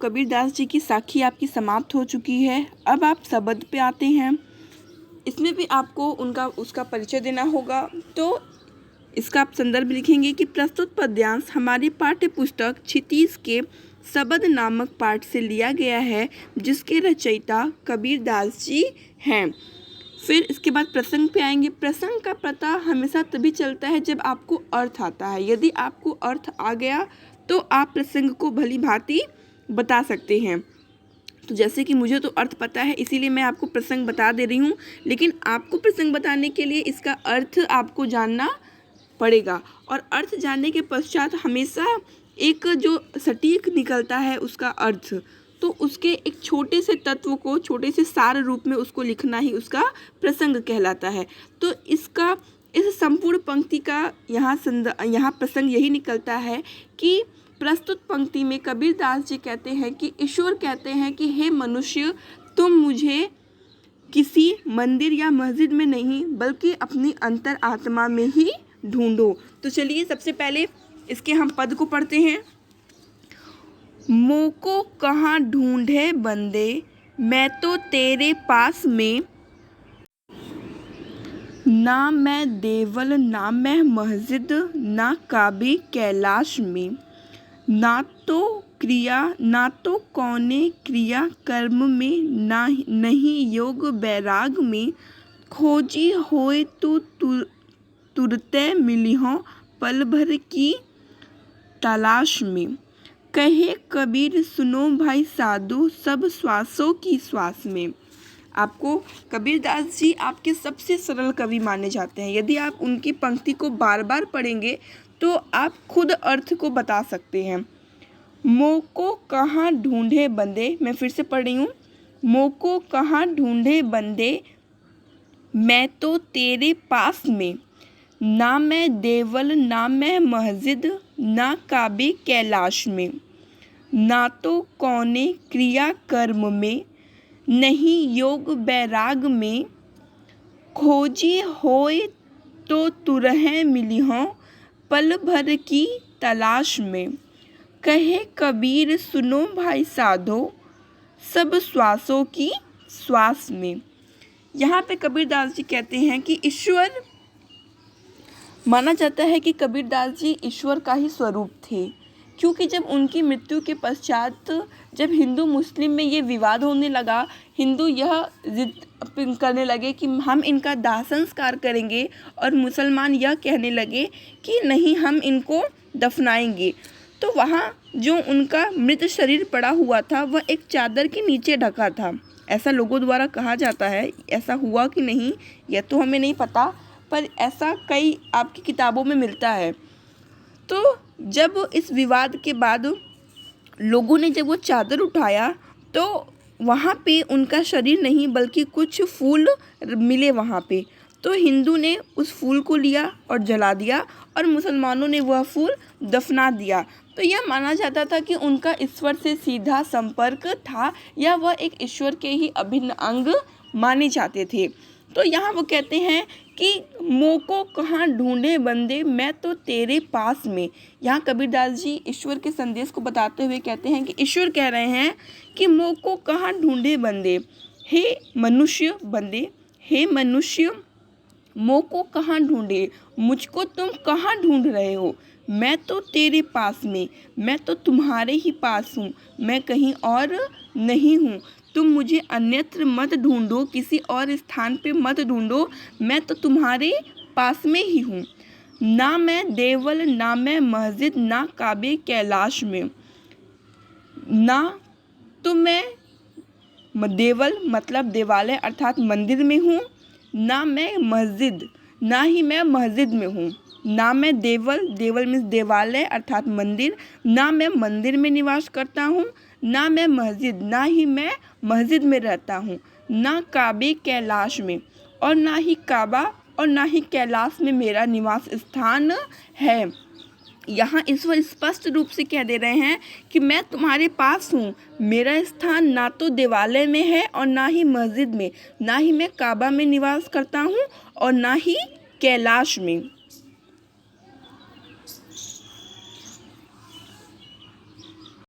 कबीरदास जी की साखी आपकी समाप्त हो चुकी है। अब आप शब्द पे आते हैं। इसमें भी आपको उसका परिचय देना होगा। तो इसका आप संदर्भ लिखेंगे कि प्रस्तुत पद्यांश हमारी पाठ्य पुस्तक क्षितिज के शब्द नामक पाठ से लिया गया है, जिसके रचयिता कबीरदास जी हैं। फिर इसके बाद प्रसंग पे आएंगे। प्रसंग का पता हमेशा तभी चलता है जब आपको अर्थ आता है। यदि आपको अर्थ आ गया तो आप प्रसंग को भली भांति बता सकते हैं। तो जैसे कि मुझे तो अर्थ पता है, इसीलिए मैं आपको प्रसंग बता दे रही हूँ, लेकिन आपको प्रसंग बताने के लिए इसका अर्थ आपको जानना पड़ेगा। और अर्थ जानने के पश्चात हमेशा एक जो सटीक निकलता है उसका अर्थ, तो उसके एक छोटे से तत्व को छोटे से सार रूप में उसको लिखना ही उसका प्रसंग कहलाता है। तो इस संपूर्ण पंक्ति का यहाँ प्रसंग यही निकलता है कि प्रस्तुत पंक्ति में कबीरदास जी कहते हैं कि ईश्वर कहते हैं कि हे मनुष्य, तुम मुझे किसी मंदिर या मस्जिद में नहीं बल्कि अपनी अंतर आत्मा में ही ढूंढो। तो चलिए सबसे पहले इसके हम पद को पढ़ते हैं। मोको कहाँ ढूंढे बंदे, मैं तो तेरे पास में, ना मैं देवल ना मैं मस्जिद ना काबे कैलाश में, ना तो क्रिया ना तो कौने क्रिया कर्म में, ना नहीं योग वैराग में, खोजी होए तो तुरते मिलिहों पल भर की तलाश में। कहे कबीर सुनो भाई साधु, सब श्वासों की श्वास में। आपको कबीरदास जी आपके सबसे सरल कवि माने जाते हैं। यदि आप उनकी पंक्ति को बार बार पढ़ेंगे तो आप खुद अर्थ को बता सकते हैं। मोको कहाँ ढूंढे बंदे, मैं फिर से पढ़ रही हूँ। मोको कहाँ ढूंढे बंदे, मैं तो तेरे पास में, ना मैं देवल ना मैं मस्जिद ना काबे कैलाश में, ना तो कौने क्रिया कर्म में, नहीं योग वैराग में, खोजी होए तो तुरहे मिलिहों पल भर की तलाश में। कहे कबीर सुनो भाई साधो, सब श्वासों की श्वास में। यहाँ पे कबीरदास जी कहते हैं कि ईश्वर, माना जाता है कि कबीरदास जी ईश्वर का ही स्वरूप थे, क्योंकि जब उनकी मृत्यु के पश्चात जब हिंदू मुस्लिम में ये विवाद होने लगा, हिंदू यह जिद करने लगे कि हम इनका दाह संस्कार करेंगे और मुसलमान यह कहने लगे कि नहीं, हम इनको दफनाएंगे। तो वहाँ जो उनका मृत शरीर पड़ा हुआ था वह एक चादर के नीचे ढका था, ऐसा लोगों द्वारा कहा जाता है। ऐसा हुआ कि नहीं यह तो हमें नहीं पता, पर ऐसा कई आपकी किताबों में मिलता है। तो जब इस विवाद के बाद लोगों ने जब वो चादर उठाया तो वहाँ पे उनका शरीर नहीं बल्कि कुछ फूल मिले वहाँ पे। तो हिंदू ने उस फूल को लिया और जला दिया और मुसलमानों ने वह फूल दफना दिया। तो यह माना जाता था कि उनका ईश्वर से सीधा संपर्क था या वह एक ईश्वर के ही अभिन्न अंग माने जाते थे। तो यहाँ वो कहते हैं कि मोको कहाँ ढूंढे बंदे, मैं तो तेरे पास में। यहाँ कबीरदास जी ईश्वर के संदेश को बताते हुए कहते हैं कि ईश्वर कह रहे हैं कि मोको कहाँ ढूंढे बंदे, हे मनुष्य बंदे, हे मनुष्य मोको कहाँ ढूंढे, मुझको तुम कहाँ ढूंढ रहे हो, मैं तो तेरे पास में, मैं तो तुम्हारे ही पास हूँ, मैं कहीं और नहीं हूँ। तुम मुझे अन्यत्र मत ढूंढो, किसी और स्थान पे मत ढूंढो, मैं तो तुम्हारे पास में ही हूँ। ना मैं देवल ना मैं मस्जिद ना काबे कैलाश में, ना तो मैं देवल मतलब देवालय अर्थात मंदिर में हूँ, ना मैं मस्जिद ना ही मैं मस्जिद में हूँ, ना मैं देवल मीन्स देवालय अर्थात मंदिर, ना मैं मंदिर में निवास करता हूँ, ना मैं मस्जिद ना ही मैं मस्जिद में रहता हूँ, ना काबे कैलाश में, और ना ही काबा और ना ही कैलाश में मेरा निवास स्थान है। यहाँ ईश्वर स्पष्ट रूप से कह दे रहे हैं कि मैं तुम्हारे पास हूँ, मेरा स्थान ना तो देवालय में है और ना ही मस्जिद में, ना ही मैं काबा में निवास करता हूँ और ना ही कैलाश में।